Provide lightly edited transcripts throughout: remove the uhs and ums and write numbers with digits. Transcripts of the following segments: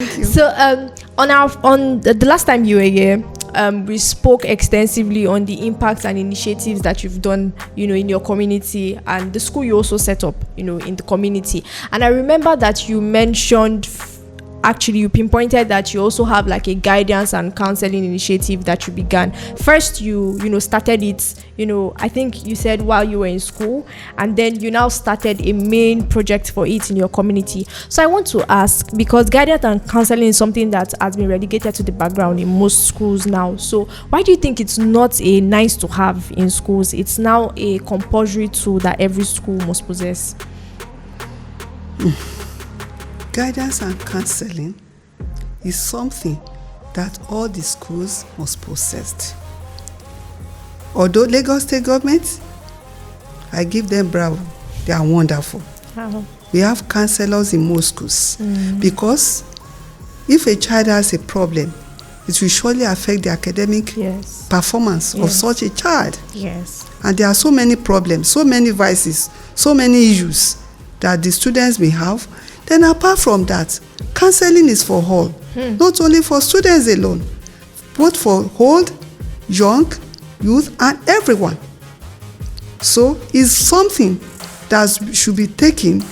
Thank you. So on the last time you were here, we spoke extensively on the impacts and initiatives that you've done, in your community, and the school you also set up, in the community. And I remember that you mentioned, actually you pinpointed that you also have like a guidance and counseling initiative that you began. First you started it, I think you said while you were in school, and then you now started a main project for it in your community. So I want to ask, because guidance and counseling is something that has been relegated to the background in most schools now, so why do you think it's not a nice to have in schools? It's now a compulsory tool that every school must possess. Guidance and counseling is something that all the schools must possess. Although Lagos State government, I give them bravo, they are wonderful. Wow. We have counselors in most schools because if a child has a problem, it will surely affect the academic performance of such a child. Yes. And there are so many problems, so many vices, so many issues that the students may have. Then apart from that, counseling is for all, not only for students alone, both for old, young, youth, and everyone. So it's something that should be taken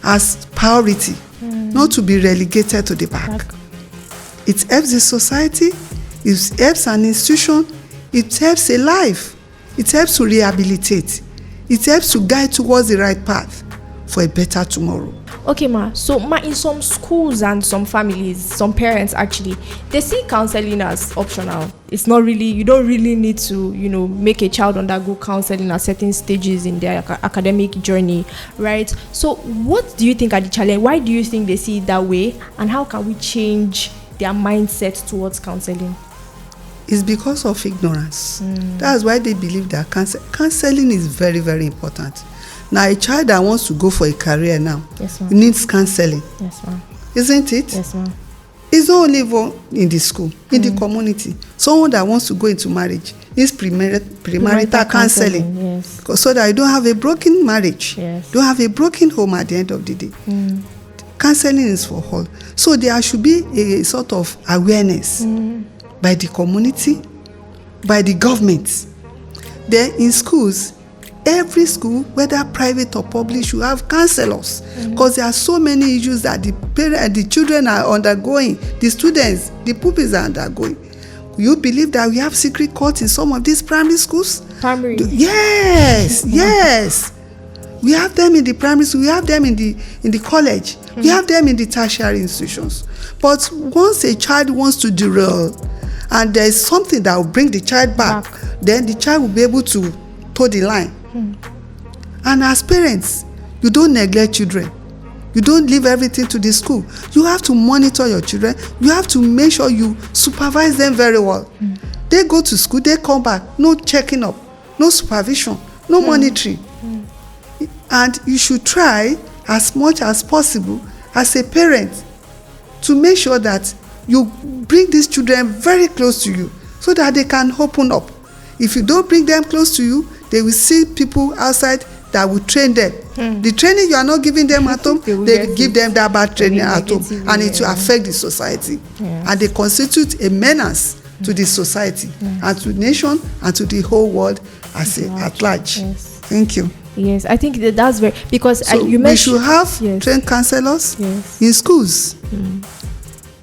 as priority, not to be relegated to the back. It helps the society, it helps an institution, it helps a life, it helps to rehabilitate, it helps to guide towards the right path for a better tomorrow. Okay, ma. So, in some schools and some families, some parents actually, they see counseling as optional. It's not really, you don't really need to, make a child undergo counseling at certain stages in their academic journey, right? So, what do you think are the challenges? Why do you think they see it that way? And how can we change their mindset towards counseling? It's because of ignorance. That's why they believe that counseling is very, very important. Now, a child that wants to go for a career now needs counseling. Yes, ma'am. Isn't it? Yes, ma'am. It's not only in the school, in the community. Someone that wants to go into marriage needs premarital counseling. Yes. So that you don't have a broken marriage. Yes. Don't have a broken home at the end of the day. Counseling is for all. So there should be a sort of awareness by the community, by the government. Then in schools, every school, whether private or public, should have counselors because there are so many issues that the children are undergoing, the students, the pupils are undergoing. You believe that we have secret courts in some of these primary schools? Primary. Yes, yes. We have them in the primary school, we have them in the college, we have them in the tertiary institutions. But once a child wants to derail and there is something that will bring the child back, then the child will be able to toe the line. And as parents, you don't neglect children. You don't leave everything to the school. You have to monitor your children. You have to make sure you supervise them very well. They go to school, they come back, no checking up, no supervision, no monitoring. And you should try as much as possible as a parent to make sure that you bring these children very close to you so that they can open up. If you don't bring them close to you, they will see people outside that will train them. The training you are not giving them at home, they will give them that bad training at home, and it will affect the society. And they constitute a menace to the society and to the nation and to the whole world at large. Thank you. Yes, I think that's very, because so you mentioned we should have trained counselors in schools.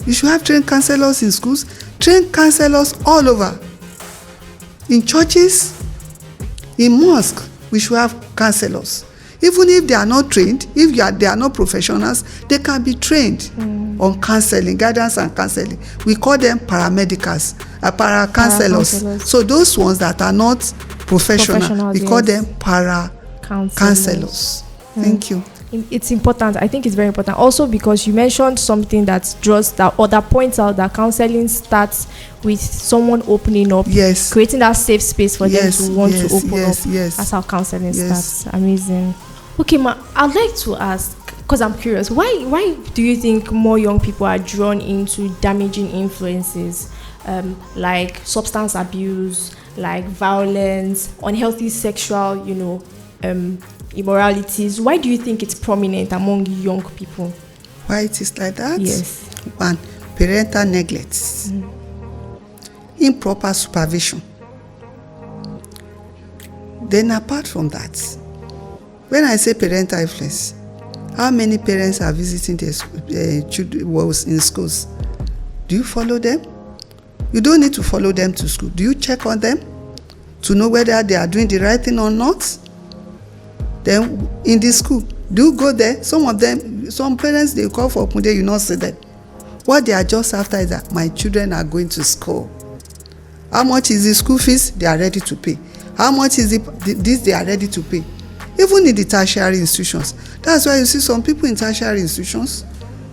You should have trained counselors in schools, trained counselors all over. In churches, in mosques, we should have counselors. Even if they are not trained, they are not professionals, they can be trained on counseling, guidance and counseling. We call them paramedicals, para-counselors. So those ones that are not professional, we call them para-counselors. Thank you. It's important. I think it's very important. Also because you mentioned something that points out that counseling starts with someone opening up, creating that safe space for them to want to open up. That's how counseling starts. Amazing. Okay, ma, I'd like to ask, because I'm curious, why do you think more young people are drawn into damaging influences like substance abuse, like violence, unhealthy sexual, immoralities? Why do you think it's prominent among young people? Why it is like that? Yes. One, parental neglect, improper supervision. Then apart from that, when I say parental influence, how many parents are visiting their children in schools? Do you follow them? You don't need to follow them to school. Do you check on them to know whether they are doing the right thing or not? Then in the school, do you go there? Some parents, they call for open day, you not see them. What they are just after is that my children are going to school. How much is the school fees? They are ready to pay. How much is this? They are ready to pay. Even in the tertiary institutions. That's why you see some people in tertiary institutions,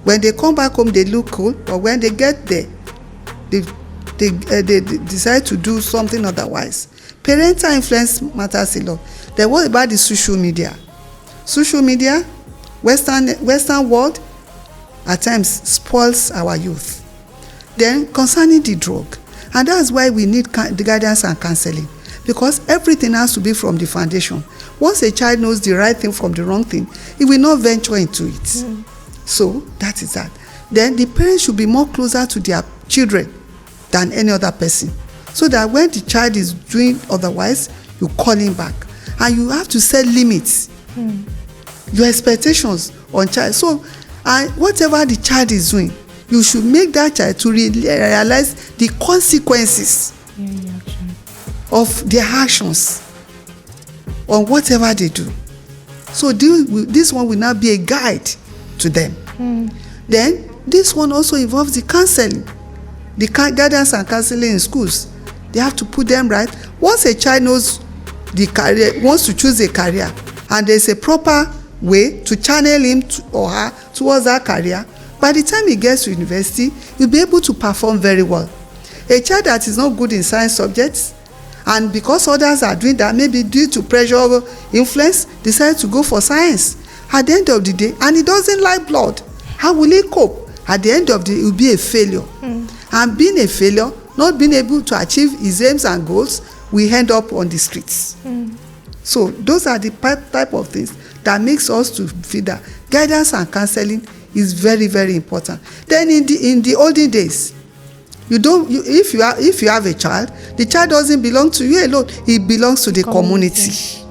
when they come back home, they look cool, but when they get there, they decide to do something otherwise. Parental influence matters a lot. Then what about the social media? Social media, Western world, at times spoils our youth. Then concerning the drug, and that's why we need the guidance and counseling, because everything has to be from the foundation. Once a child knows the right thing from the wrong thing, he will not venture into it. So that is that. Then the parents should be more closer to their children than any other person, so that when the child is doing otherwise, you call him back, and you have to set limits, your expectations on child. So whatever the child is doing, you should make that child to realize the consequences of their actions on whatever they do. So this one will now be a guide to them. Then this one also involves the counseling, the guidance and counseling in schools. They have to put them right. Once a child knows the career, wants to choose a career, and there's a proper way to channel him or her towards that career, by the time he gets to university, he'll be able to perform very well. A child that is not good in science subjects, and because others are doing that, maybe due to pressure or influence, decides to go for science. At the end of the day, and he doesn't like blood, how will he cope? At the end of the day, he will be a failure. And being a failure, not being able to achieve his aims and goals, we end up on the streets. So those are the type of things that makes us to feel that guidance and counseling is very, very important. Then in the olden days, if you have a child, the child doesn't belong to you alone, it belongs to the community.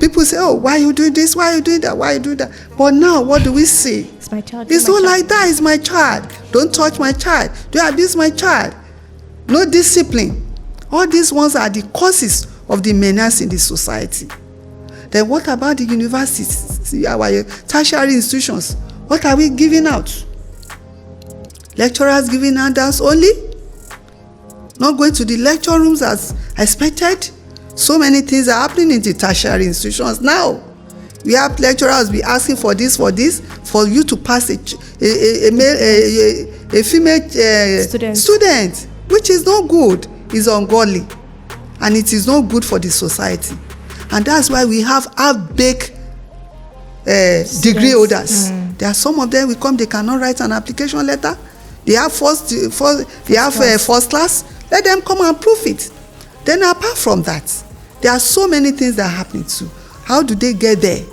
People say, oh, why are you doing this? Why are you doing that? Why are you doing that? But now, what do we say? It's my child. It's not like that. It's my child. Don't touch my child. Don't abuse my child. No discipline. All these ones are the causes of the menace in the society. Then what about the universities, our tertiary institutions? What are we giving out? Lecturers giving handouts only? Not going to the lecture rooms as expected? So many things are happening in the tertiary institutions now. We have lecturers be asking for this, for you to pass a female student, which is not good, is ungodly, and it is not good for the society. And that's why we have half-baked degree holders. There are some of them, they cannot write an application letter. They have first class. Let them come and prove it. Then apart from that, there are so many things that are happening too. How do they get there?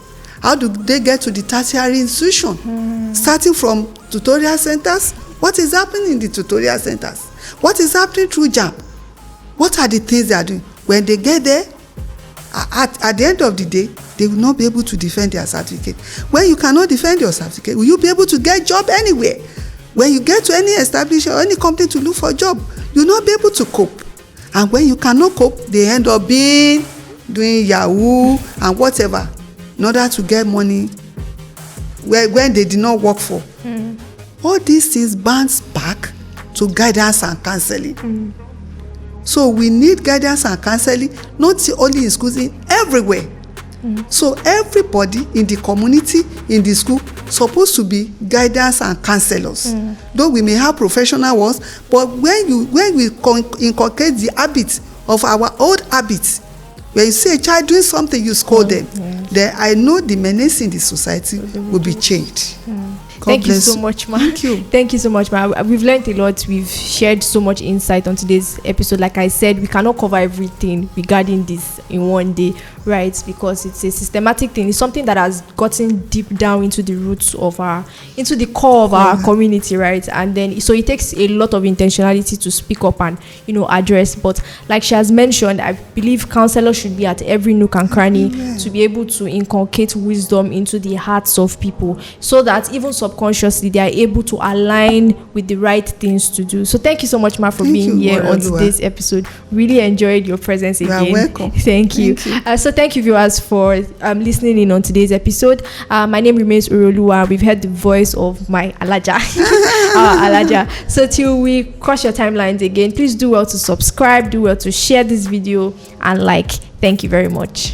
How do they get to the tertiary institution? Starting from tutorial centers. What is happening in the tutorial centers? What is happening through JAMB? What are the things they are doing? When they get there, at the end of the day, they will not be able to defend their certificate. When you cannot defend your certificate, will you be able to get a job anywhere? When you get to any establishment or any company to look for a job, you will not be able to cope. And when you cannot cope, they end up doing Yahoo and whatever in order to get money when they did not work for. All these things bounce back to guidance and counseling. So we need guidance and counseling, not only in schools, in everywhere. So everybody in the community, in the school, supposed to be guidance and counselors. Though we may have professional ones, but when we inculcate the habits of our old habits, when you see a child doing something, you scold them. Then I know the menace in the society will be changed. Thank you so much, ma. Thank you. Thank you so much, ma. We've learned a lot. We've shared so much insight on today's episode. Like I said, we cannot cover everything regarding this in one day. right? Because it's a systematic thing. It's something that has gotten deep down into the roots of into the core of our community, right? And then so it takes a lot of intentionality to speak up and address. But like she has mentioned, I believe counselors should be at every nook and cranny to be able to inculcate wisdom into the hearts of people, so that even subconsciously they are able to align with the right things to do. So thank you so much, Ma, for being here on today's episode. Really enjoyed your presence again. You are welcome. Thank you. So thank you, viewers, for listening in on today's episode. My name remains Urolua. We've heard the voice of my Alhaja. Alhaja. So till we cross your timelines again, please do well to subscribe, do well to share this video, and like. Thank you very much.